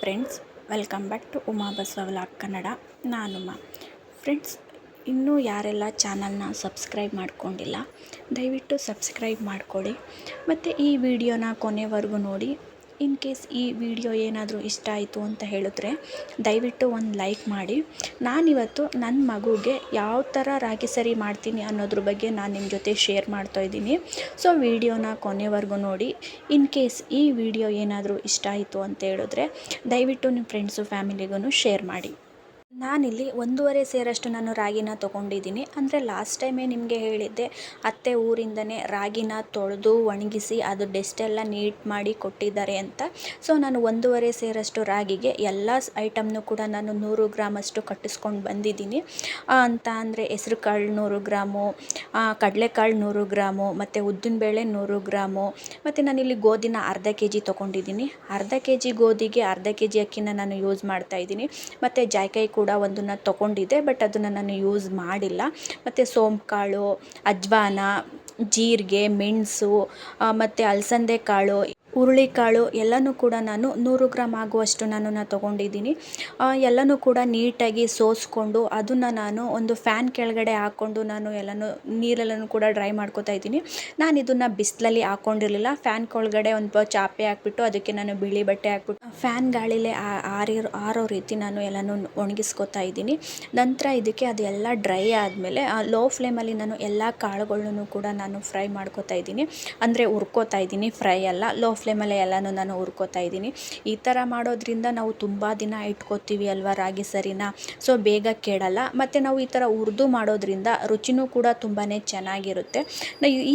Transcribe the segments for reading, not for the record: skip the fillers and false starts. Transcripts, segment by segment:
Friends, welcome back to Uma Basava vlog Kannada. ನಾನು Uma. Friends, ಇನ್ನೂ ಯಾರೆಲ್ಲ ಚಾನಲ್ನ ಸಬ್ಸ್ಕ್ರೈಬ್ ಮಾಡ್ಕೊಂಡಿಲ್ಲ, ದಯವಿಟ್ಟು ಸಬ್ಸ್ಕ್ರೈಬ್ ಮಾಡ್ಕೊಳ್ಳಿ ಮತ್ತು ಈ ವಿಡಿಯೋನ ಕೊನೆವರೆಗೂ ನೋಡಿ. ಇನ್ ಕೇಸ್ ಈ ವಿಡಿಯೋ ಏನಾದರೂ ಇಷ್ಟ ಆಯಿತು ಅಂತ ಹೇಳಿದ್ರೆ ದಯವಿಟ್ಟು ಒಂದು ಲೈಕ್ ಮಾಡಿ. ನಾನಿವತ್ತು ನನ್ನ ಮಗುಗೆ ಯಾವ ಥರ ರಾಗಿ ಸರಿ ಮಾಡ್ತೀನಿ ಅನ್ನೋದ್ರ ಬಗ್ಗೆ ನಾನು ನಿಮ್ಮ ಜೊತೆ ಶೇರ್ ಮಾಡ್ತಾ ಇದ್ದೀನಿ. ಸೊ ವಿಡಿಯೋನ ಕೊನೆವರೆಗೂ ನೋಡಿ. ಇನ್ ಕೇಸ್ ಈ ವಿಡಿಯೋ ಏನಾದರೂ ಇಷ್ಟ ಆಯಿತು ಅಂತ ಹೇಳಿದ್ರೆ ದಯವಿಟ್ಟು ನಿಮ್ಮ ಫ್ರೆಂಡ್ಸು ಫ್ಯಾಮಿಲಿಗೂ ಶೇರ್ ಮಾಡಿ. ನಾನಿಲ್ಲಿ 1.5 ಸೇರಷ್ಟು ನಾನು ರಾಗಿನ ತೊಗೊಂಡಿದ್ದೀನಿ. ಅಂದರೆ ಲಾಸ್ಟ್ ಟೈಮೇ ನಿಮಗೆ ಹೇಳಿದ್ದೆ, ಅತ್ತೆ ಊರಿಂದನೇ ರಾಗಿನ ತೊಳೆದು ಒಣಗಿಸಿ ಅದು ಡಸ್ಟೆಲ್ಲ ನೀಟ್ ಮಾಡಿ ಕೊಟ್ಟಿದ್ದಾರೆ ಅಂತ. ಸೊ ನಾನು 1.5 ಸೇರಷ್ಟು ರಾಗಿಗೆ ಎಲ್ಲ ಐಟಮ್ನು ಕೂಡ ನಾನು 100 ಗ್ರಾಮಷ್ಟು ಕಟ್ಟಿಸ್ಕೊಂಡು ಬಂದಿದ್ದೀನಿ. ಅಂತ ಅಂದರೆ ಹೆಸ್ರು ಕಾಳು 100 ಗ್ರಾಮು, ಕಡಲೆಕಾಳು 100 ಗ್ರಾಮು, ಮತ್ತು ಉದ್ದಿನಬೇಳೆ 100 ಗ್ರಾಮು, ಮತ್ತು ನಾನಿಲ್ಲಿ ಗೋಧಿನ ಅರ್ಧ kg ತೊಗೊಂಡಿದ್ದೀನಿ. ಅರ್ಧ kg ಗೋಧಿಗೆ ಅರ್ಧ kg ಅಕ್ಕಿನ ನಾನು ಯೂಸ್ ಮಾಡ್ತಾಯಿದ್ದೀನಿ. ಮತ್ತು ಜಾಯ್ಕಾಯಿ ಕೂಡ ಒಂದನ್ನು ತೊಗೊಂಡಿದ್ದೆ, ಬಟ್ ಅದನ್ನು ನಾನು ಯೂಸ್ ಮಾಡಿಲ್ಲ. ಮತ್ತು ಸೋಂಪು ಕಾಳು, ಅಜ್ವಾನ, ಜೀರಿಗೆ, ಮೆಣಸು, ಮತ್ತು ಅಲಸಂದೆ ಕಾಳು, ಹುರುಳಿಕಾಳು ಎಲ್ಲನೂ ಕೂಡ ನಾನು 100 ಗ್ರಾಮ್ ಆಗುವಷ್ಟು ನಾನು ತೊಗೊಂಡಿದ್ದೀನಿ. ಎಲ್ಲನೂ ಕೂಡ ನೀಟಾಗಿ ಸೋಸ್ಕೊಂಡು ಅದನ್ನು ನಾನು ಒಂದು ಫ್ಯಾನ್ ಕೆಳಗಡೆ ಹಾಕ್ಕೊಂಡು ನಾನು ನೀರೆಲ್ಲನೂ ಕೂಡ ಡ್ರೈ ಮಾಡ್ಕೊತಾ ಇದ್ದೀನಿ. ನಾನು ಇದನ್ನು ಬಿಸಿಲಲ್ಲಿ ಹಾಕ್ಕೊಂಡಿರಲಿಲ್ಲ. ಫ್ಯಾನ್ ಕೆಳಗಡೆ ಒಂದು ಚಾಪೆ ಹಾಕ್ಬಿಟ್ಟು ಅದಕ್ಕೆ ನಾನು ಬಿಳಿ ಬಟ್ಟೆ ಹಾಕ್ಬಿಟ್ಟು ಫ್ಯಾನ್ ಗಾಳಿಲೇ ಆರೋ ರೀತಿ ನಾನು ಎಲ್ಲನೂ ಒಣಗಿಸ್ಕೊತಾ ಇದ್ದೀನಿ. ನಂತರ ಇದಕ್ಕೆ ಅದೆಲ್ಲ ಡ್ರೈ ಆದಮೇಲೆ ಲೋ ಫ್ಲೇಮಲ್ಲಿ ನಾನು ಎಲ್ಲ ಕಾಳುಗಳನ್ನು ಕೂಡ ನಾನು ಫ್ರೈ ಮಾಡ್ಕೊತಾ ಇದ್ದೀನಿ. ಅಂದರೆ ಹುರ್ಕೋತಾ ಇದ್ದೀನಿ, ಫ್ರೈ ಅಲ್ಲ, ಲೋ ಫ್ಲೇಮಲ್ಲಿ ಎಲ್ಲನೂ ನಾನು ಹುರ್ಕೋತಾ ಇದ್ದೀನಿ. ಈ ಥರ ಮಾಡೋದ್ರಿಂದ ನಾವು ತುಂಬ ದಿನ ಇಟ್ಕೋತೀವಿ ಅಲ್ವಾ ರಾಗಿ ಸರಿನ. ಸೊ ಬೇಗ ಕೆಡಲ್ಲ, ಮತ್ತು ನಾವು ಈ ಥರ ಹುರಿದು ಮಾಡೋದ್ರಿಂದ ರುಚಿನೂ ಕೂಡ ತುಂಬಾ ಚೆನ್ನಾಗಿರುತ್ತೆ.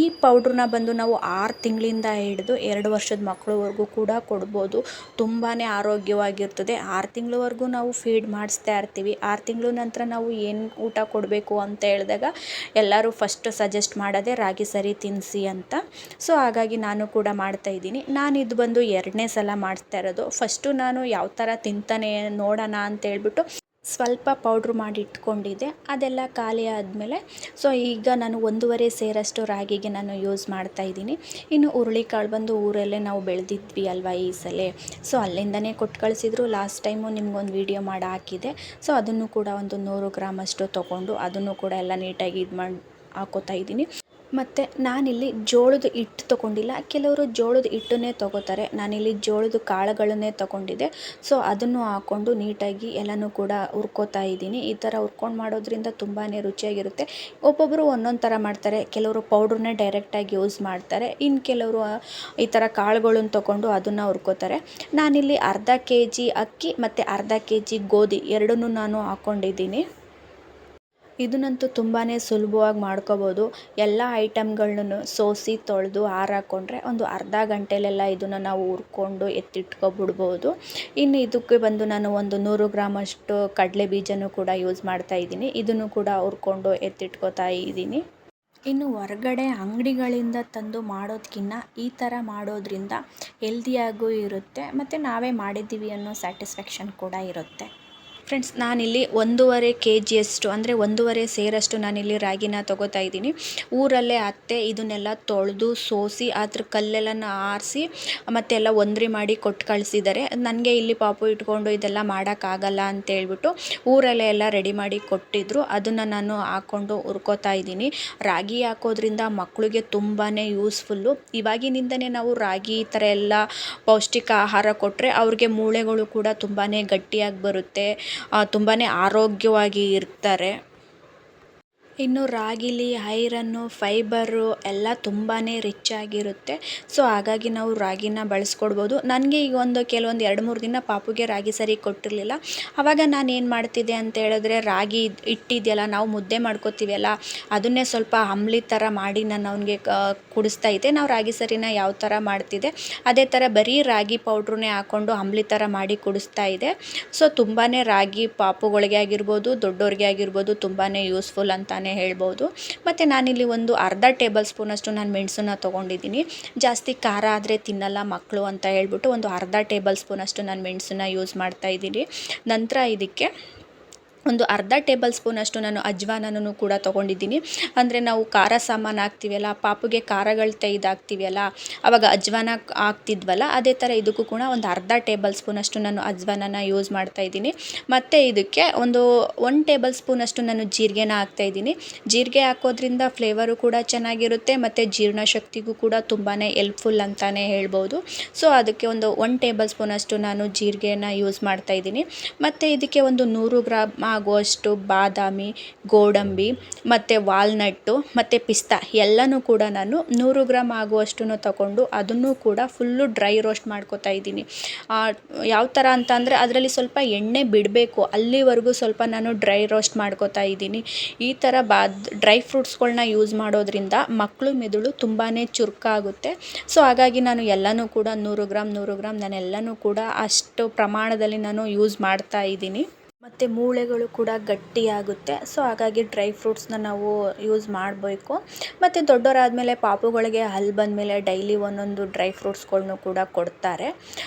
ಈ ಪೌಡ್ರನ್ನ ಬಂದು ನಾವು 6 ತಿಂಗಳಿಂದ ಹಿಡಿದು 2 ವರ್ಷದ ಮಕ್ಕಳವರೆಗೂ ಕೂಡ ಕೊಡ್ಬೋದು. ತುಂಬಾ ಆರೋಗ್ಯವಾಗಿರ್ತದೆ. 6 ತಿಂಗಳವರೆಗೂ ನಾವು ಫೀಡ್ ಮಾಡಿಸ್ತಾ ಇರ್ತೀವಿ. 6 ತಿಂಗಳ ನಂತರ ನಾವು ಏನು ಊಟ ಕೊಡಬೇಕು ಅಂತ ಹೇಳಿದಾಗ ಎಲ್ಲರೂ ಫಸ್ಟ್ ಸಜೆಸ್ಟ್ ಮಾಡೋದೇ ರಾಗಿ ಸರಿ ತಿನ್ನಿಸಿ ಅಂತ. ಸೊ ಹಾಗಾಗಿ ನಾನು ಕೂಡ ಮಾಡ್ತಾಯಿದ್ದೀನಿ. ನಾನು ಇದು ಬಂದು 2ನೇ ಸಲ ಮಾಡಿಸ್ತಾ ಇರೋದು. ಫಸ್ಟು ನಾನು ಯಾವ ಥರ ತಿಂತಾನೆ ನೋಡೋಣ ಅಂತೇಳ್ಬಿಟ್ಟು ಸ್ವಲ್ಪ ಪೌಡ್ರ್ ಮಾಡಿ ಇಟ್ಕೊಂಡಿದ್ದೆ. ಅದೆಲ್ಲ ಖಾಲಿ ಆದಮೇಲೆ ಸೊ ಈಗ ನಾನು 1.5 ಸೇರಷ್ಟು ರಾಗಿಗೆ ನಾನು ಯೂಸ್ ಮಾಡ್ತಾಯಿದ್ದೀನಿ. ಇನ್ನು ಹುರುಳಿಕಾಳು ಬಂದು ಊರಲ್ಲೇ ನಾವು ಬೆಳೆದಿದ್ವಿ ಅಲ್ವಾ ಈ ಸಲ. ಸೊ ಅಲ್ಲಿಂದನೇ ಕೊಟ್ಟು ಕಳಿಸಿದ್ರು. ಲಾಸ್ಟ್ ಟೈಮು ನಿಮ್ಗೊಂದು ವಿಡಿಯೋ ಮಾಡಿ ಹಾಕಿದೆ. ಸೊ ಅದನ್ನು ಕೂಡ ಒಂದು 100 ಗ್ರಾಮಷ್ಟು ತೊಗೊಂಡು ಅದನ್ನು ಕೂಡ ಎಲ್ಲ ನೀಟಾಗಿ ಇದು ಮಾಡಿ ಹಾಕೋತಾ ಇದ್ದೀನಿ. ಮತ್ತು ನಾನಿಲ್ಲಿ ಜೋಳದ ಹಿಟ್ಟು ತೊಗೊಂಡಿಲ್ಲ. ಕೆಲವರು ಜೋಳದ ಹಿಟ್ಟನ್ನೇ ತೊಗೋತಾರೆ. ನಾನಿಲ್ಲಿ ಜೋಳದ ಕಾಳುಗಳನ್ನೇ ತೊಗೊಂಡಿದ್ದೆ. ಸೊ ಅದನ್ನು ಹಾಕ್ಕೊಂಡು ನೀಟಾಗಿ ಎಲ್ಲನೂ ಕೂಡ ಹುರ್ಕೋತಾ ಇದ್ದೀನಿ. ಈ ಥರ ಹುರ್ಕೊಂಡು ಮಾಡೋದ್ರಿಂದ ತುಂಬಾ ರುಚಿಯಾಗಿರುತ್ತೆ. ಒಬ್ಬೊಬ್ಬರು ಒಂದೊಂದು ಥರ ಮಾಡ್ತಾರೆ. ಕೆಲವರು ಪೌಡ್ರನ್ನೇ ಡೈರೆಕ್ಟಾಗಿ ಯೂಸ್ ಮಾಡ್ತಾರೆ. ಇನ್ನು ಕೆಲವರು ಈ ಥರ ಕಾಳುಗಳನ್ನು ತೊಗೊಂಡು ಅದನ್ನು ಹುರ್ಕೋತಾರೆ. ನಾನಿಲ್ಲಿ ಅರ್ಧ kg ಅಕ್ಕಿ ಮತ್ತು ಅರ್ಧ kg ಗೋಧಿ ಎರಡನ್ನೂ ನಾನು ಹಾಕ್ಕೊಂಡಿದ್ದೀನಿ. ಇದನ್ನಂತೂ ತುಂಬಾ ಸುಲಭವಾಗಿ ಮಾಡ್ಕೋಬೋದು. ಎಲ್ಲ ಐಟಮ್ಗಳನ್ನೂ ಸೋಸಿ ತೊಳೆದು ಹಾರಾಕೊಂಡ್ರೆ ಒಂದು ಅರ್ಧ ಗಂಟೆಲೆಲ್ಲ ಇದನ್ನು ನಾವು ಹುರ್ಕೊಂಡು ಎತ್ತಿಟ್ಕೊಬಿಡ್ಬೋದು. ಇನ್ನು ಇದಕ್ಕೆ ಬಂದು ನಾನು ಒಂದು 100 ಗ್ರಾಮಷ್ಟು ಕಡಲೆ ಬೀಜನೂ ಕೂಡ ಯೂಸ್ ಮಾಡ್ತಾಯಿದ್ದೀನಿ. ಇದನ್ನು ಕೂಡ ಹುರ್ಕೊಂಡು ಎತ್ತಿಟ್ಕೋತಾ ಇದ್ದೀನಿ. ಇನ್ನು ಹೊರಗಡೆ ಅಂಗಡಿಗಳಿಂದ ತಂದು ಮಾಡೋದಕ್ಕಿಂತ ಈ ಥರ ಮಾಡೋದ್ರಿಂದ ಹೆಲ್ದಿಯಾಗೂ ಇರುತ್ತೆ, ಮತ್ತು ನಾವೇ ಮಾಡಿದ್ದೀವಿ ಅನ್ನೋ ಸ್ಯಾಟಿಸ್ಫ್ಯಾಕ್ಷನ್ ಕೂಡ ಇರುತ್ತೆ. ಫ್ರೆಂಡ್ಸ್, ನಾನಿಲ್ಲಿ 1.5 kgಯಷ್ಟು ಅಂದರೆ 1.5 ಸೇರಷ್ಟು ನಾನಿಲ್ಲಿ ರಾಗಿನ ತೊಗೋತಾ ಇದ್ದೀನಿ. ಊರಲ್ಲೇ ಅತ್ತೆ ಇದನ್ನೆಲ್ಲ ತೊಳೆದು ಸೋಸಿ ಅದ್ರ ಕಲ್ಲೆಲ್ಲ ಆರಿಸಿ ಮತ್ತೆಲ್ಲ ಒಂದ್ರಿ ಮಾಡಿ ಕೊಟ್ಟು ಕಳಿಸಿದ್ದಾರೆ. ನನಗೆ ಇಲ್ಲಿ ಪಾಪು ಇಟ್ಕೊಂಡು ಇದೆಲ್ಲ ಮಾಡೋಕ್ಕಾಗಲ್ಲ ಅಂತೇಳ್ಬಿಟ್ಟು ಊರಲ್ಲೇ ಎಲ್ಲ ರೆಡಿ ಮಾಡಿ ಕೊಟ್ಟಿದ್ದರು. ಅದನ್ನು ನಾನು ಹಾಕ್ಕೊಂಡು ಹುರ್ಕೋತಾ ಇದ್ದೀನಿ. ರಾಗಿ ಹಾಕೋದ್ರಿಂದ ಮಕ್ಕಳಿಗೆ ತುಂಬಾ ಯೂಸ್ಫುಲ್ಲು. ಇವಾಗಿನಿಂದನೇ ನಾವು ರಾಗಿ ಈ ಥರ ಎಲ್ಲ ಪೌಷ್ಟಿಕ ಆಹಾರ ಕೊಟ್ಟರೆ ಅವ್ರಿಗೆ ಮೂಳೆಗಳು ಕೂಡ ತುಂಬಾ ಗಟ್ಟಿಯಾಗಿ ಬರುತ್ತೆ, ತುಂಬಾ ಆರೋಗ್ಯವಾಗಿ ಇರ್ತಾರೆ. ಇನ್ನು ರಾಗಿಲಿ ಐರನ್ನು, ಫೈಬರು ಎಲ್ಲ ತುಂಬಾ ರಿಚ್ ಆಗಿರುತ್ತೆ. ಸೊ ಹಾಗಾಗಿ ನಾವು ರಾಗಿನ ಬಳಸ್ಕೊಡ್ಬೋದು. ನನಗೆ ಈಗ ಕೆಲವೊಂದು 2-3 ದಿನ ಪಾಪುಗೆ ರಾಗಿ ಸರಿ ಕೊಟ್ಟಿರಲಿಲ್ಲ. ಆವಾಗ ನಾನು ಏನು ಮಾಡ್ತಿದ್ದೆ ಅಂತ ಹೇಳಿದ್ರೆ ರಾಗಿ ಹಿಟ್ಟಿದೆಯಲ್ಲ, ನಾವು ಮುದ್ದೆ ಮಾಡ್ಕೋತೀವಲ್ಲ, ಅದನ್ನೇ ಸ್ವಲ್ಪ ಅಂಬ್ಲಿ ಥರ ಮಾಡಿ ನಾನು ಅವನಿಗೆ ಕುಡಿಸ್ತಾ ಇದ್ದೆ. ನಾವು ರಾಗಿ ಸರಿನ ಯಾವ ಥರ ಮಾಡ್ತಿದ್ದೆ ಅದೇ ಥರ ಬರೀ ರಾಗಿ ಪೌಡ್ರನ್ನೇ ಹಾಕ್ಕೊಂಡು ಅಂಬ್ಲಿ ಥರ ಮಾಡಿ ಕುಡಿಸ್ತಾ ಇದ್ದೆ. ಸೊ ತುಂಬಾ ರಾಗಿ ಪಾಪುಗಳಿಗೆ ಆಗಿರ್ಬೋದು, ದೊಡ್ಡೋರಿಗೆ ಆಗಿರ್ಬೋದು ತುಂಬಾ ಯೂಸ್ಫುಲ್ ಅಂತಾನೆ ಹೇಳ್ಬೋದು. ಮತ್ತು ನಾನಿಲ್ಲಿ ಒಂದು ಅರ್ಧ ಟೇಬಲ್ ಸ್ಪೂನಷ್ಟು ನಾನು ಮೆಣಸನ್ನ ತೊಗೊಂಡಿದ್ದೀನಿ. ಜಾಸ್ತಿ ಖಾರ ಆದರೆ ತಿನ್ನಲ್ಲ ಮಕ್ಕಳು ಅಂತ ಹೇಳ್ಬಿಟ್ಟು ಒಂದು ಅರ್ಧ ಟೇಬಲ್ ಸ್ಪೂನಷ್ಟು ನಾನು ಮೆಣಸನ್ನ ಯೂಸ್ ಮಾಡ್ತಾಯಿದ್ದೀನಿ. ನಂತರ ಇದಕ್ಕೆ ಒಂದು ಅರ್ಧ ಟೇಬಲ್ ಸ್ಪೂನಷ್ಟು ನಾನು ಅಜ್ವಾನನೂ ಕೂಡ ತೊಗೊಂಡಿದ್ದೀನಿ. ಅಂದರೆ ನಾವು ಖಾರ ಸಾಮಾನು ಹಾಕ್ತೀವಲ್ಲ, ಪಾಪುಗೆ ಖಾರಗಳು ತೆಗೆದಾಕ್ತೀವಲ್ಲ, ಆವಾಗ ಅಜ್ವಾನ ಹಾಕ್ತಿದ್ವಲ್ಲ, ಅದೇ ಥರ ಇದಕ್ಕೂ ಕೂಡ ಒಂದು ಅರ್ಧ ಟೇಬಲ್ ಸ್ಪೂನಷ್ಟು ನಾನು ಅಜ್ವಾನನ ಯೂಸ್ ಮಾಡ್ತಾಯಿದ್ದೀನಿ. ಮತ್ತು ಇದಕ್ಕೆ ಒಂದು 1 ಟೇಬಲ್ ಸ್ಪೂನಷ್ಟು ನಾನು ಜೀರಿಗೆನ ಹಾಕ್ತಾಯಿದ್ದೀನಿ. ಜೀರಿಗೆ ಹಾಕೋದ್ರಿಂದ ಫ್ಲೇವರು ಕೂಡ ಚೆನ್ನಾಗಿರುತ್ತೆ ಮತ್ತು ಜೀರ್ಣಶಕ್ತಿಗೂ ಕೂಡ ತುಂಬಾ ಎಲ್ಪ್ಫುಲ್ ಅಂತಲೇ ಹೇಳ್ಬೋದು. ಸೊ ಅದಕ್ಕೆ ಒಂದು 1 ಟೇಬಲ್ ಸ್ಪೂನಷ್ಟು ನಾನು ಜೀರಿಗೆನ ಯೂಸ್ ಮಾಡ್ತಾಯಿದ್ದೀನಿ. ಮತ್ತು ಇದಕ್ಕೆ ಒಂದು 100 ಗ್ರಾಮ್ ಆಗುವಷ್ಟು ಬಾದಾಮಿ, ಗೋಡಂಬಿ ಮತ್ತು ವಾಲ್ನಟ್ಟು ಮತ್ತು ಪಿಸ್ತಾ ಎಲ್ಲನೂ ಕೂಡ ನಾನು 100 ಗ್ರಾಮ್ ಆಗುವಷ್ಟು ತಗೊಂಡು ಅದನ್ನು ಕೂಡ ಫುಲ್ಲು ಡ್ರೈ ರೋಸ್ಟ್ ಮಾಡ್ಕೊತಾ ಇದ್ದೀನಿ. ಯಾವ ಥರ ಅಂತ ಅಂದರೆ ಅದರಲ್ಲಿ ಸ್ವಲ್ಪ ಎಣ್ಣೆ ಬಿಡಬೇಕು, ಅಲ್ಲಿವರೆಗೂ ಸ್ವಲ್ಪ ನಾನು ಡ್ರೈ ರೋಸ್ಟ್ ಮಾಡ್ಕೊತಾ ಇದ್ದೀನಿ. ಈ ಥರ ಡ್ರೈ ಫ್ರೂಟ್ಸ್ಗಳನ್ನ ಯೂಸ್ ಮಾಡೋದ್ರಿಂದ ಮಕ್ಕಳು ಮೆದುಳು ತುಂಬಾ ಚುರುಕಾಗುತ್ತೆ. ಸೊ ಹಾಗಾಗಿ ನಾನು ಎಲ್ಲನೂ ಕೂಡ 100 ಗ್ರಾಮ್ ನಾನೆಲ್ಲನೂ ಕೂಡ ಅಷ್ಟು ಪ್ರಮಾಣದಲ್ಲಿ ನಾನು ಯೂಸ್ ಮಾಡ್ತಾ ಇದ್ದೀನಿ. ಮತ್ತು ಮೂಳೆಗಳು ಕೂಡ ಗಟ್ಟಿಯಾಗುತ್ತೆ. ಸೊ ಹಾಗಾಗಿ ಡ್ರೈ ಫ್ರೂಟ್ಸ್ನ ನಾವು ಯೂಸ್ ಮಾಡಬೇಕು. ಮತ್ತು ದೊಡ್ಡವರಾದಮೇಲೆ ಪಾಪುಗಳಿಗೆ ಹಲ್ಲು ಬಂದಮೇಲೆ ಡೈಲಿ ಒಂದೊಂದು ಡ್ರೈ ಫ್ರೂಟ್ಸ್ಗಳ್ನೂ ಕೂಡ ಕೊಡ್ತಾರೆ.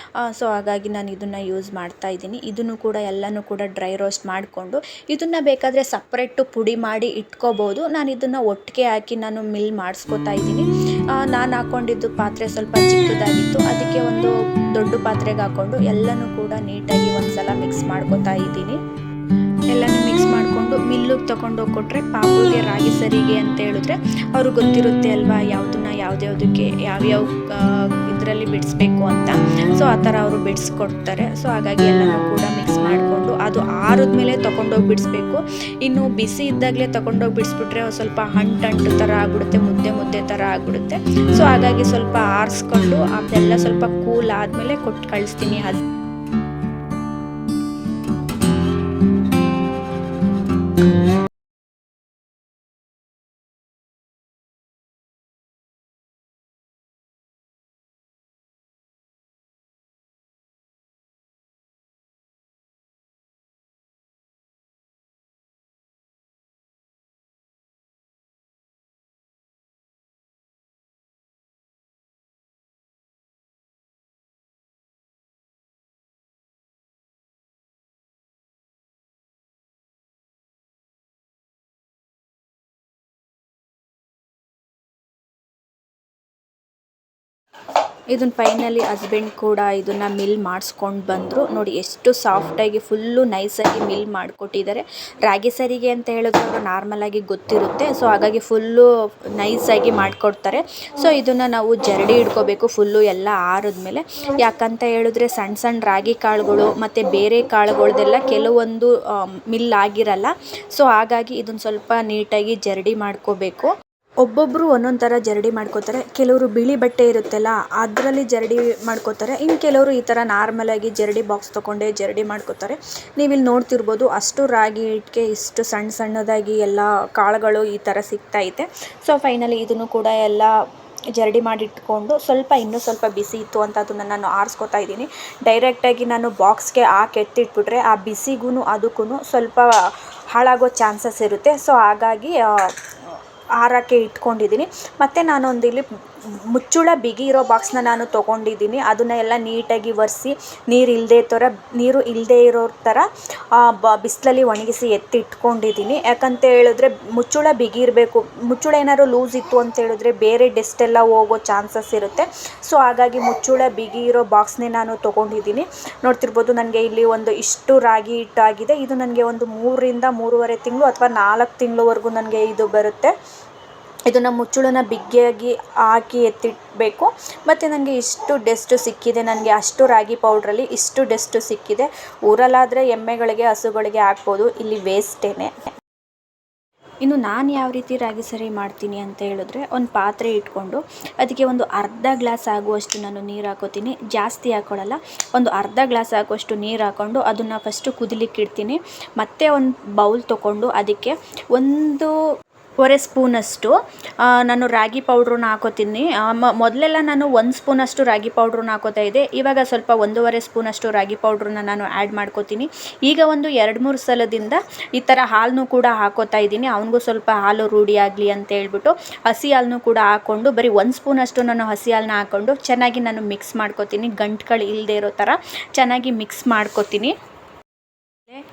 ಸೊ ಹಾಗಾಗಿ ನಾನು ಇದನ್ನು ಯೂಸ್ ಮಾಡ್ತಾ ಇದ್ದೀನಿ. ಇದನ್ನು ಕೂಡ ಎಲ್ಲನೂ ಕೂಡ ಡ್ರೈ ರೋಸ್ಟ್ ಮಾಡಿಕೊಂಡು ಇದನ್ನು ಬೇಕಾದರೆ ಸಪ್ರೇಟು ಪುಡಿ ಮಾಡಿ ಇಟ್ಕೋಬೋದು. ನಾನು ಇದನ್ನು ಒಟ್ಟಿಗೆ ಹಾಕಿ ನಾನು ಮಿಲ್ ಮಾಡಿಸ್ಕೊತಾ ಇದ್ದೀನಿ. ನಾನು ಹಾಕ್ಕೊಂಡಿದ್ದು ಪಾತ್ರೆ ಸ್ವಲ್ಪ ಚಿಕ್ಕದಾಗಿತ್ತು, ಅದಕ್ಕೆ ಒಂದು ದೊಡ್ಡ ಪಾತ್ರೆಗೆ ಹಾಕ್ಕೊಂಡು ಎಲ್ಲನೂ ಕೂಡ ನೀಟಾಗಿ ಒಂದು ಸಲ ಮಿಕ್ಸ್ ಮಾಡ್ಕೊತಾ ಇದ್ದೀನಿ. ಎಲ್ಲನೂ ಮಿಕ್ಸ್ ಮಾಡಿಕೊಂಡು ಮಿಲ್ಲಿಗೆ ತೊಗೊಂಡೋಗಿ ಕೊಟ್ಟರೆ ಪಾಪುಗೆ ರಾಗಿ ಸರಿಗೆ ಅಂತ ಹೇಳಿದ್ರೆ ಅವ್ರಿಗೆ ಗೊತ್ತಿರುತ್ತೆ ಅಲ್ವಾ, ಯಾವುದನ್ನ ಯಾವುದ್ಯಾವುದಕ್ಕೆ ಯಾವ್ಯಾವ ಇದರಲ್ಲಿ ಬಿಡಿಸ್ಬೇಕು ಅಂತ. ಸೊ ಆ ಥರ ಅವರು ಬಿಡಿಸ್ಕೊಡ್ತಾರೆ. ಸೊ ಹಾಗಾಗಿ ಎಲ್ಲನೂ ಕೂಡ ಮಿಕ್ಸ್ ಮಾಡಿಕೊಂಡು ಅದು ಆರಿದ್ಮೇಲೆ ತೊಗೊಂಡೋಗಿ ಬಿಡಿಸ್ಬೇಕು. ಇನ್ನು ಬಿಸಿ ಇದ್ದಾಗಲೇ ತೊಗೊಂಡೋಗಿ ಬಿಡಿಸ್ಬಿಟ್ರೆ ಸ್ವಲ್ಪ ಅಂಟು ಥರ ಆಗ್ಬಿಡುತ್ತೆ, ಮುದ್ದೆ ಥರ ಆಗ್ಬಿಡುತ್ತೆ. ಸೊ ಹಾಗಾಗಿ ಸ್ವಲ್ಪ ಆರಿಸ್ಕೊಂಡು ಅದೆಲ್ಲ ಸ್ವಲ್ಪ ಕೂಲ್ ಆದಮೇಲೆ ಕೊಟ್ಟು ಕಳಿಸ್ತೀನಿ. ಇದನ್ನು ಫೈನಲಿ ಹಸ್ಬೆಂಡ್ ಕೂಡ ಇದನ್ನು ಮಿಲ್ ಮಾಡಿಸ್ಕೊಂಡು ಬಂದರು. ನೋಡಿ ಎಷ್ಟು ಸಾಫ್ಟಾಗಿ ಫುಲ್ಲು ನೈಸಾಗಿ ಮಿಲ್ ಮಾಡಿಕೊಟ್ಟಿದ್ದಾರೆ. ರಾಗಿ ಸರಿಗೆ ಅಂತ ಹೇಳಿದ್ರೆ ಅವರು ನಾರ್ಮಲಾಗಿ ಗೊತ್ತಿರುತ್ತೆ. ಸೊ ಹಾಗಾಗಿ ಫುಲ್ಲು ನೈಸಾಗಿ ಮಾಡಿಕೊಡ್ತಾರೆ. ಸೊ ಇದನ್ನು ನಾವು ಜರಡಿ ಇಟ್ಕೋಬೇಕು ಫುಲ್ಲು ಎಲ್ಲ ಆರಿದ್ಮೇಲೆ. ಯಾಕಂತ ಹೇಳಿದ್ರೆ ಸಣ್ಣ ರಾಗಿ ಕಾಳುಗಳು ಮತ್ತು ಬೇರೆ ಕಾಳುಗಳ್ದೆಲ್ಲ ಕೆಲವೊಂದು ಮಿಲ್ ಆಗಿರಲ್ಲ. ಸೊ ಹಾಗಾಗಿ ಇದನ್ನು ಸ್ವಲ್ಪ ನೀಟಾಗಿ ಜರಡಿ ಮಾಡ್ಕೋಬೇಕು. ಒಬ್ಬೊಬ್ಬರು ಒಂದೊಂದು ಥರ ಜರಡಿ ಮಾಡ್ಕೋತಾರೆ. ಕೆಲವರು ಬಿಳಿ ಬಟ್ಟೆ ಇರುತ್ತಲ್ಲ ಅದರಲ್ಲಿ ಜರಡಿ ಮಾಡ್ಕೋತಾರೆ. ಇನ್ನು ಕೆಲವರು ಈ ಥರ ನಾರ್ಮಲಾಗಿ ಜರಡಿ ಬಾಕ್ಸ್ ತೊಗೊಂಡೇ ಜರಡಿ ಮಾಡ್ಕೋತಾರೆ. ನೀವಿಲ್ಲಿ ನೋಡ್ತಿರ್ಬೋದು ಅಷ್ಟು ರಾಗಿ ಹಿಟ್ಟಿಗೆ ಇಷ್ಟು ಸಣ್ಣದಾಗಿ ಎಲ್ಲ ಕಾಳುಗಳು ಈ ಥರ ಸಿಗ್ತಾಯಿದೆ. ಸೊ ಫೈನಲಿ ಇದನ್ನು ಕೂಡ ಎಲ್ಲ ಜರಡಿ ಮಾಡಿಟ್ಕೊಂಡು ಇನ್ನೂ ಸ್ವಲ್ಪ ಬಿಸಿ ಇತ್ತು ಅಂತ ಅದನ್ನು ನಾನು ಆರಿಸ್ಕೊತಾ ಇದ್ದೀನಿ. ಡೈರೆಕ್ಟಾಗಿ ನಾನು ಬಾಕ್ಸ್ಗೆ ಹಾಕಿ ಎತ್ತಿಟ್ಬಿಟ್ರೆ ಆ ಬಿಸಿಗೂ ಅದಕ್ಕೂ ಸ್ವಲ್ಪ ಹಾಳಾಗೋ ಚಾನ್ಸಸ್ ಇರುತ್ತೆ. ಸೊ ಹಾಗಾಗಿ ಆರೋಕ್ಕೆ ಇಟ್ಕೊಂಡಿದ್ದೀನಿ. ಮತ್ತು ನಾನೊಂದು ಇಲ್ಲಿ ಮುಚ್ಚುಳ ಬಿಗಿ ಇರೋ ಬಾಕ್ಸ್ನ ನಾನು ತೊಗೊಂಡಿದ್ದೀನಿ. ಅದನ್ನ ಎಲ್ಲ ನೀಟಾಗಿ ಒರೆಸಿ ನೀರು ಇಲ್ಲದೆ ಇರೋ ಥರ ಬಿಸಿಲಲ್ಲಿ ಒಣಗಿಸಿ ಇಟ್ಕೊಂಡಿದ್ದೀನಿ. ಯಾಕಂತ ಹೇಳಿದ್ರೆ ಮುಚ್ಚುಳ ಬಿಗಿ ಇರಬೇಕು. ಮುಚ್ಚುಳ ಏನಾದ್ರು ಲೂಸ್ ಇತ್ತು ಅಂತ ಹೇಳಿದ್ರೆ ಬೇರೆ ಡಸ್ಟ್ ಎಲ್ಲ ಹೋಗೋ ಚಾನ್ಸಸ್ ಇರುತ್ತೆ. ಸೊ ಹಾಗಾಗಿ ಮುಚ್ಚುಳ ಬಿಗಿ ಇರೋ ಬಾಕ್ಸ್ನೇ ನಾನು ತೊಗೊಂಡಿದ್ದೀನಿ. ನೋಡ್ತಿರ್ಬೋದು ನನಗೆ ಇಲ್ಲಿ ಒಂದು ಇಷ್ಟು ರಾಗಿ ಹಿಟ್ಟಾಗಿದೆ. ಇದು ನನಗೆ ಒಂದು 3 ರಿಂದ 3.5 ತಿಂಗಳು ಅಥವಾ 4 ತಿಂಗಳವರೆಗೂ ನನಗೆ ಇದು ಬರುತ್ತೆ. ಇದನ್ನು ಮುಚ್ಚುಳನ ಬಿಗಿಯಾಗಿ ಹಾಕಿ ಎತ್ತಿಡಬೇಕು. ಮತ್ತು ನನಗೆ ಇಷ್ಟು ಡಸ್ಟು ಸಿಕ್ಕಿದೆ. ನನಗೆ ಅಷ್ಟು ರಾಗಿ ಪೌಡ್ರಲ್ಲಿ ಇಷ್ಟು ಡಸ್ಟು ಸಿಕ್ಕಿದೆ. ಊರಲ್ಲಾದರೆ ಎಮ್ಮೆಗಳಿಗೆ ಹಸುಗಳಿಗೆ ಹಾಕ್ಬೋದು, ಇಲ್ಲಿ ವೇಸ್ಟೇನೆ. ಇನ್ನು ನಾನು ಯಾವ ರೀತಿ ರಾಗಿ ಸರಿ ಮಾಡ್ತೀನಿ ಅಂತ ಹೇಳಿದ್ರೆ ಒಂದು ಪಾತ್ರೆ ಇಟ್ಕೊಂಡು ಅದಕ್ಕೆ ಒಂದು ಅರ್ಧ ಗ್ಲಾಸ್ ಆಗುವಷ್ಟು ನಾನು ನೀರು ಹಾಕೋತೀನಿ. ಜಾಸ್ತಿ ಹಾಕ್ಕೊಳ್ಳಲ್ಲ, ಒಂದು ಅರ್ಧ ಗ್ಲಾಸ್ ಆಗುವಷ್ಟು ನೀರು ಹಾಕ್ಕೊಂಡು ಅದನ್ನು ಫಸ್ಟು ಕುದಿಲಿಕ್ಕೆ ಇಡ್ತೀನಿ. ಮತ್ತು ಒಂದು ಬೌಲ್ ತೊಗೊಂಡು ಅದಕ್ಕೆ 1 ಸ್ಪೂನಷ್ಟು ನಾನು ರಾಗಿ ಪೌಡ್ರನ್ನ ಹಾಕೋತೀನಿ. ಮೊದಲೆಲ್ಲ ನಾನು 1 ಸ್ಪೂನಷ್ಟು ರಾಗಿ ಪೌಡ್ರನ್ನ ಹಾಕೋತಾ ಇದ್ದೆ. ಇವಾಗ ಸ್ವಲ್ಪ 1.5 ಸ್ಪೂನಷ್ಟು ರಾಗಿ ಪೌಡ್ರನ್ನ ನಾನು ಆ್ಯಡ್ ಮಾಡ್ಕೋತೀನಿ. ಈಗ ಒಂದು 2-3 ಸಲದಿಂದ ಈ ಥರ ಹಾಲನ್ನು ಕೂಡ ಹಾಕೋತಾ ಇದ್ದೀನಿ. ಅವನಿಗೂ ಸ್ವಲ್ಪ ಹಾಲು ರೂಢಿ ಆಗಲಿ ಅಂತ ಹೇಳ್ಬಿಟ್ಟು ಹಸಿ ಹಾಲನ್ನು ಕೂಡ ಹಾಕ್ಕೊಂಡು ಬರೀ 1 ಸ್ಪೂನಷ್ಟು ನಾನು ಹಸಿ ಹಾಲನ್ನ ಹಾಕ್ಕೊಂಡು ಚೆನ್ನಾಗಿ ನಾನು ಮಿಕ್ಸ್ ಮಾಡ್ಕೋತೀನಿ. ಗಂಟುಗಳು ಇಲ್ಲದೆ ಇರೋ ಥರ ಚೆನ್ನಾಗಿ ಮಿಕ್ಸ್ ಮಾಡ್ಕೋತೀನಿ.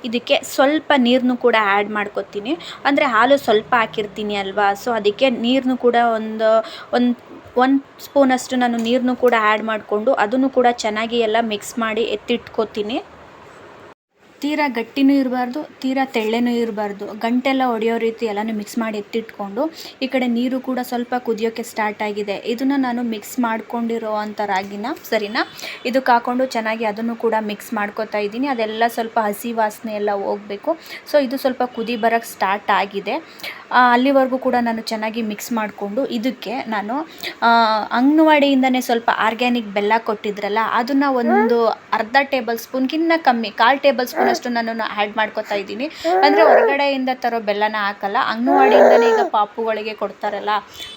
ಇದಕ್ಕೆ ಸ್ವಲ್ಪ ನೀರನ್ನು ಕೂಡ ಆ್ಯಡ್ ಮಾಡ್ಕೊತೀನಿ. ಅಂದರೆ ಹಾಲು ಸ್ವಲ್ಪ ಹಾಕಿರ್ತೀನಿ ಅಲ್ವಾ, ಸೊ ಅದಕ್ಕೆ ನೀರನ್ನು ಕೂಡ ಒಂದು ಸ್ಪೂನಷ್ಟು ನಾನು ನೀರನ್ನು ಕೂಡ ಆ್ಯಡ್ ಮಾಡಿಕೊಂಡು ಅದನ್ನು ಕೂಡ ಚೆನ್ನಾಗಿ ಎಲ್ಲ ಮಿಕ್ಸ್ ಮಾಡಿ ಎತ್ತಿಟ್ಕೋತೀನಿ. ತೀರಾ ಗಟ್ಟಿನೂ ಇರಬಾರ್ದು, ತೀರಾ ತೆಳ್ಳನೂ ಇರಬಾರ್ದು, ಗಂಟೆಲ್ಲ ಹೊಡೆಯೋ ರೀತಿ ಎಲ್ಲನೂ ಮಿಕ್ಸ್ ಮಾಡಿ ಎತ್ತಿಟ್ಕೊಂಡು, ಈ ಕಡೆ ನೀರು ಕೂಡ ಸ್ವಲ್ಪ ಕುದಿಯೋಕ್ಕೆ ಸ್ಟಾರ್ಟ್ ಆಗಿದೆ. ಇದನ್ನು ನಾನು ಮಿಕ್ಸ್ ಮಾಡ್ಕೊಂಡಿರೋ ಅಂಥ ರಾಗಿನ ಸರಿನಾ ಇದಕ್ಕೆ ಹಾಕ್ಕೊಂಡು ಚೆನ್ನಾಗಿ ಅದನ್ನು ಕೂಡ ಮಿಕ್ಸ್ ಮಾಡ್ಕೊತಾ ಇದ್ದೀನಿ. ಅದೆಲ್ಲ ಸ್ವಲ್ಪ ಹಸಿ ವಾಸನೆ ಎಲ್ಲ ಹೋಗಬೇಕು. ಸೊ ಇದು ಸ್ವಲ್ಪ ಕುದಿ ಬರೋಕ್ಕೆ ಸ್ಟಾರ್ಟ್ ಆಗಿದೆ. ಅಲ್ಲಿವರೆಗೂ ಕೂಡ ನಾನು ಚೆನ್ನಾಗಿ ಮಿಕ್ಸ್ ಮಾಡಿಕೊಂಡು ಇದಕ್ಕೆ ನಾನು ಅಂಗನವಾಡಿಯಿಂದನೇ ಸ್ವಲ್ಪ ಆರ್ಗ್ಯಾನಿಕ್ ಬೆಲ್ಲ ಕೊಟ್ಟಿದ್ರಲ್ಲ, ಅದನ್ನು ಒಂದು ಅರ್ಧ ಟೇಬಲ್ ಸ್ಪೂನ್ಗಿನ್ನ ಕಮ್ಮಿ, 1/4 ಟೇಬಲ್ ಸ್ಪೂನ್ ಅಷ್ಟು ನಾನು ಆ್ಯಡ್ ಮಾಡ್ಕೊತಾ ಇದ್ದೀನಿ. ಅಂದರೆ ಹೊರಗಡೆಯಿಂದ ತರೋ ಬೆಲ್ಲನ ಹಾಕಲ್ಲ, ಅಂಗನವಾಡಿಯಿಂದನೇ ಈಗ ಪಾಪುಗಳಿಗೆ ಕೊಡ್ತಾರಲ್ಲ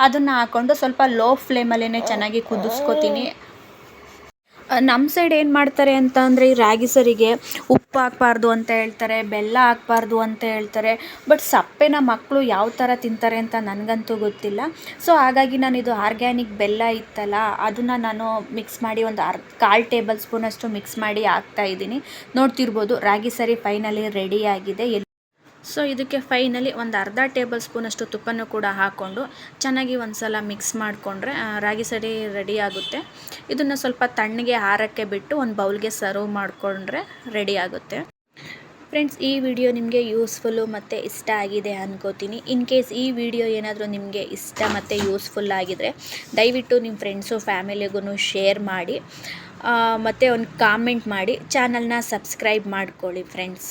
ಅದನ್ನು ಹಾಕ್ಕೊಂಡು ಸ್ವಲ್ಪ ಲೋ ಫ್ಲೇಮಲ್ಲೇ ಚೆನ್ನಾಗಿ ಕುದಿಸ್ಕೊತೀನಿ. ನಮ್ಮ ಸೈಡ್ ಏನು ಮಾಡ್ತಾರೆ ಅಂತ ಅಂದರೆ, ಈ ರಾಗಿ ಸರಿಗೆ ಉಪ್ಪು ಹಾಕಬಾರ್ದು ಅಂತ ಹೇಳ್ತಾರೆ, ಬೆಲ್ಲ ಹಾಕಬಾರ್ದು ಅಂತ ಹೇಳ್ತಾರೆ. ಬಟ್ ಸಪ್ಪೆನ ಮಕ್ಕಳು ಯಾವ ಥರ ತಿಂತಾರೆ ಅಂತ ನನಗಂತೂ ಗೊತ್ತಿಲ್ಲ. ಸೊ ಹಾಗಾಗಿ ನಾನು ಇದು ಆರ್ಗ್ಯಾನಿಕ್ ಬೆಲ್ಲ ಇತ್ತಲ್ಲ ಅದನ್ನು ನಾನು ಮಿಕ್ಸ್ ಮಾಡಿ ಒಂದು 1/4 ಟೇಬಲ್ ಸ್ಪೂನಷ್ಟು ಮಿಕ್ಸ್ ಮಾಡಿ ಹಾಕ್ತಾಯಿದ್ದೀನಿ. ನೋಡ್ತಿರ್ಬೋದು ರಾಗಿ ಸರಿ ಫೈನಲಿ ರೆಡಿಯಾಗಿದೆ. ಸೊ ಇದಕ್ಕೆ ಫೈನಲಿ ಒಂದು ಅರ್ಧ ಟೇಬಲ್ ಸ್ಪೂನಷ್ಟು ತುಪ್ಪನೂ ಕೂಡ ಹಾಕ್ಕೊಂಡು ಚೆನ್ನಾಗಿ ಒಂದು ಸಲ ಮಿಕ್ಸ್ ಮಾಡಿಕೊಂಡ್ರೆ ರಾಗಿ ಸರಿ ರೆಡಿ ಆಗುತ್ತೆ. ಇದನ್ನು ಸ್ವಲ್ಪ ತಣ್ಣಗೆ ಆರಕ್ಕೆ ಬಿಟ್ಟು ಒಂದು ಬೌಲ್ಗೆ ಸರ್ವ್ ಮಾಡಿಕೊಂಡ್ರೆ ರೆಡಿ ಆಗುತ್ತೆ. ಫ್ರೆಂಡ್ಸ್, ಈ ವಿಡಿಯೋ ನಿಮಗೆ ಯೂಸ್ಫುಲ್ಲು ಮತ್ತು ಇಷ್ಟ ಆಗಿದೆ ಅನ್ಕೋತೀನಿ. ಇನ್ ಕೇಸ್ ಈ ವಿಡಿಯೋ ಏನಾದರೂ ನಿಮಗೆ ಇಷ್ಟ ಮತ್ತು ಯೂಸ್ಫುಲ್ ಆಗಿದರೆ ದಯವಿಟ್ಟು ನಿಮ್ಮ ಫ್ರೆಂಡ್ಸು ಫ್ಯಾಮಿಲಿಗೂ ಶೇರ್ ಮಾಡಿ ಮತ್ತು ಒಂದು ಕಾಮೆಂಟ್ ಮಾಡಿ ಚಾನಲ್ನ ಸಬ್ಸ್ಕ್ರೈಬ್ ಮಾಡ್ಕೊಳ್ಳಿ ಫ್ರೆಂಡ್ಸ್.